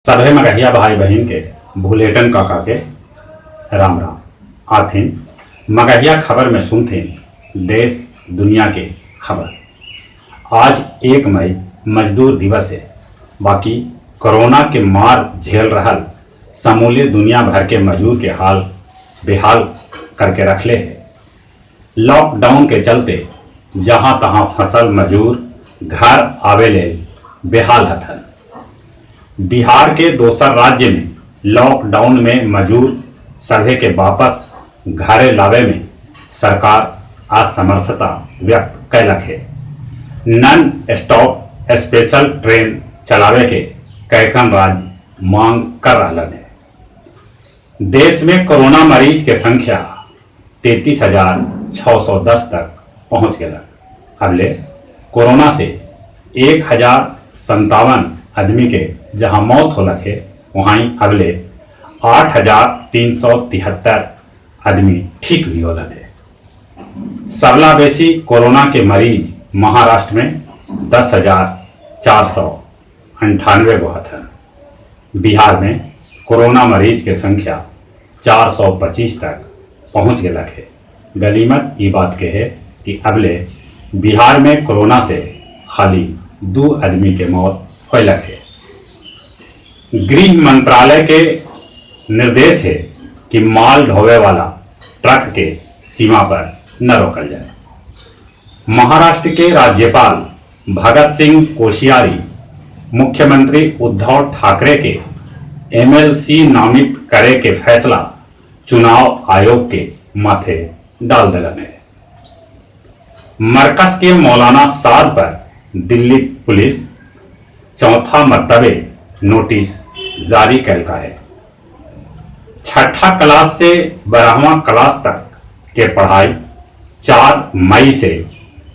सभे मगहिया भाई बहन के भूलेटन काका के राम राम। आथिन मगहिया खबर में सुनथिन देश दुनिया के खबर। आज 1 मई मजदूर दिवस है। बाकी कोरोना के मार झेल रहल समूली दुनिया भर के मजदूर के हाल बेहाल करके रखले है। लॉकडाउन के चलते जहां तहां फसल मजदूर घर आवे ले बेहाल हथन। बिहार के दोसर राज्य में लॉकडाउन में मजदूर सभे के वापस घरे लावे में सरकार असमर्थता व्यक्त कैलक है। नॉन स्टॉप स्पेशल ट्रेन चलावे के कैकन राज्य मांग कर रहलन है। देश में कोरोना मरीज के संख्या 33,610 तक पहुंच गया। अबले कोरोना से 1,057 आदमी के जहां मौत होलक है, वहीं अबले 8,373 आदमी ठीक भी होलन है। सबला बेसी कोरोना के मरीज महाराष्ट्र में 10,498 गो हथन। बिहार में कोरोना मरीज के संख्या 425 तक पहुंच गया है। गनीमत ये बात के है कि अबले बिहार में कोरोना से खाली 2 आदमी के मौत होलक है। गृह मंत्रालय के निर्देश है कि माल ढोवे वाला ट्रक के सीमा पर न रोकल जाए। महाराष्ट्र के राज्यपाल भगत सिंह कोश्यारी मुख्यमंत्री उद्धव ठाकरे के एमएलसी नामित करे के फैसला चुनाव आयोग के माथे डाल दिलन है। मरकज के मौलाना साद पर दिल्ली पुलिस चौथा मर्तबे नोटिस जारी कैलका है। 6ठा क्लास से 12वां क्लास तक के पढ़ाई 4 मई से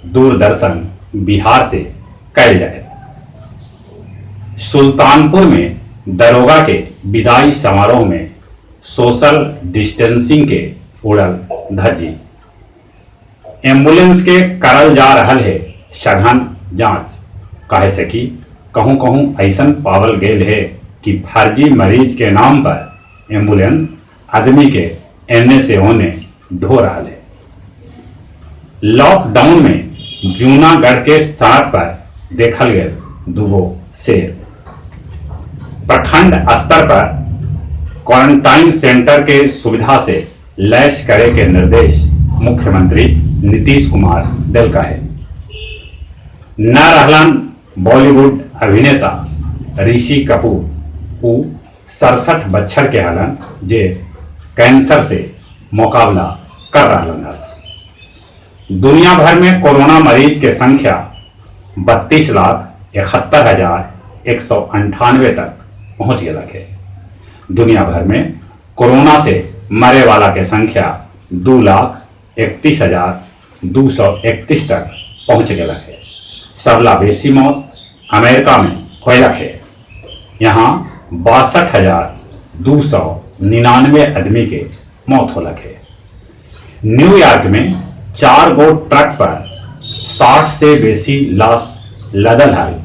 दूरदर्शन बिहार से कैल जाए। सुल्तानपुर में दरोगा के विदाई समारोह में सोशल डिस्टेंसिंग के उड़ल धज्जी। एम्बुलेंस के करल जा रहल है सघन जांच। काहे से कि कहूं कहूं ऐसन पावल गेल है कि फर्जी मरीज के नाम पर एम्बुलेंस आदमी के एने से होने ढो रहा है। लॉकडाउन में जूनागढ़ के सड़क पर देखल गए 2 शेर। प्रखंड स्तर पर क्वारंटाइन सेंटर के सुविधा से लैस करे के निर्देश मुख्यमंत्री नीतीश कुमार दिल का है। न रहलन बॉलीवुड अभिनेता ऋषि कपूर, वो 67 बच्चर के हलन जे कैंसर से मुकाबला कर रहलन है। दुनिया भर में कोरोना मरीज के संख्या 32,71,198 तक पहुंच गया है। दुनिया भर में कोरोना से मरे वाला के संख्या 2,31,231 तक पहुंच गया है। सबला बेसी मौत अमेरिका में होलक है। यहाँ 62,299 आदमी के मौत होलक है। न्यूयॉर्क में 4 गो ट्रक पर 60 से बेसी लाश लदल है,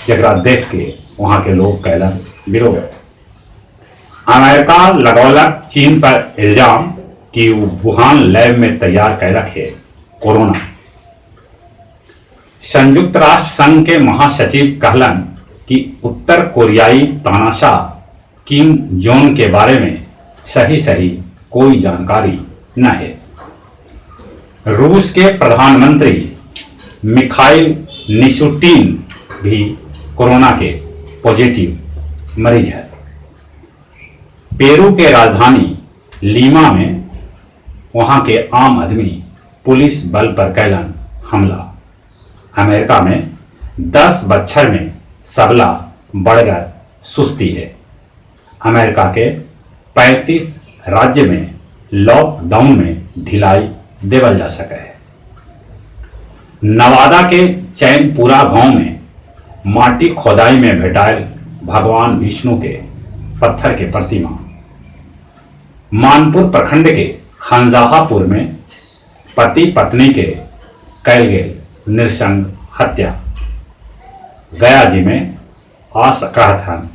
जरा देख के वहां के लोग कैलन विरोध। अमेरिका लगौलक चीन पर इल्जाम कि वुहान लैब में तैयार कैलक है कोरोना। संयुक्त राष्ट्र संघ के महासचिव कहलन कि उत्तर कोरियाई तानाशाह किम जोंग के बारे में सही कोई जानकारी न है। रूस के प्रधानमंत्री मिखाइल निशुटिन भी कोरोना के पॉजिटिव मरीज है। पेरू के राजधानी लीमा में वहां के आम आदमी पुलिस बल पर कैलन हमला। अमेरिका में 10 बच्चर में सबला बढ़कर सुस्ती है। अमेरिका के 35 राज्य में लॉकडाउन में ढिलाई देवल जा सके है। नवादा के चैनपुरा गांव में माटी खोदाई में भेटायल भगवान विष्णु के पत्थर के प्रतिमा। मानपुर प्रखंड के खंजाहापुर में पति पत्नी के कैल गए नृशंस हत्या। गया जी में असकहथन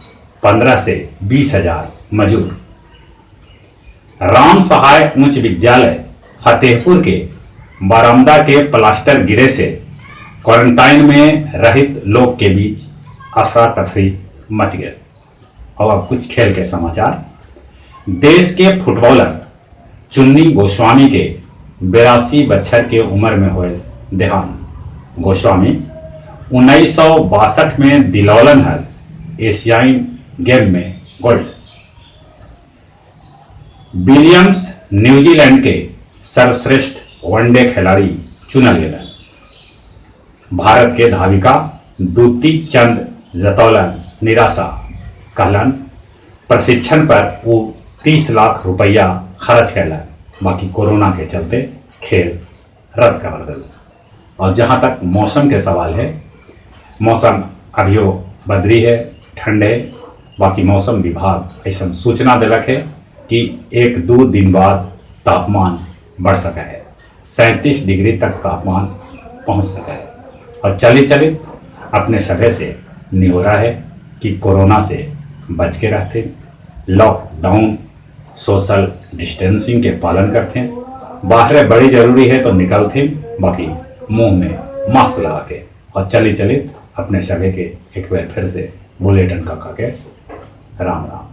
15 से 20,000 मजूर। राम सहाय उच्च विद्यालय फतेहपुर के बरामदा के प्लास्टर गिरे से क्वारंटाइन में रहित लोग के बीच अफरा तफरी मच गए। और अब कुछ खेल के समाचार। देश के फुटबॉलर चुन्नी गोस्वामी के 82 बछर के उम्र में हुए देहांत। गोस्वामी 1962 में दिलौलन हल एशियाई गेम में गोल्ड। विलियम्स न्यूजीलैंड के सर्वश्रेष्ठ वनडे खिलाड़ी चुनल गए। भारत के धाविका दूती चंद जतौलन निराशा कहलन। प्रशिक्षण पर वो 30 लाख रुपया खर्च कैलन, बाकी कोरोना के चलते खेल रद्द कर दिल। और जहाँ तक मौसम के सवाल है, मौसम अभियो बदली है, ठंड है। बाकी मौसम विभाग ऐसा सूचना दिलक है कि 1-2 दिन बाद तापमान बढ़ सका है, 37 डिग्री तक तापमान पहुंच सका है। और चलित अपने सभे से निहोरा है कि कोरोना से बच के रहते, लॉकडाउन सोशल डिस्टेंसिंग के पालन करते, बाहर बड़ी जरूरी है तो निकलते, बाकी मुंह में मास्क लगा के। और चलित अपने सभे के एक बार फिर से बुलेटिन काका के राम राम।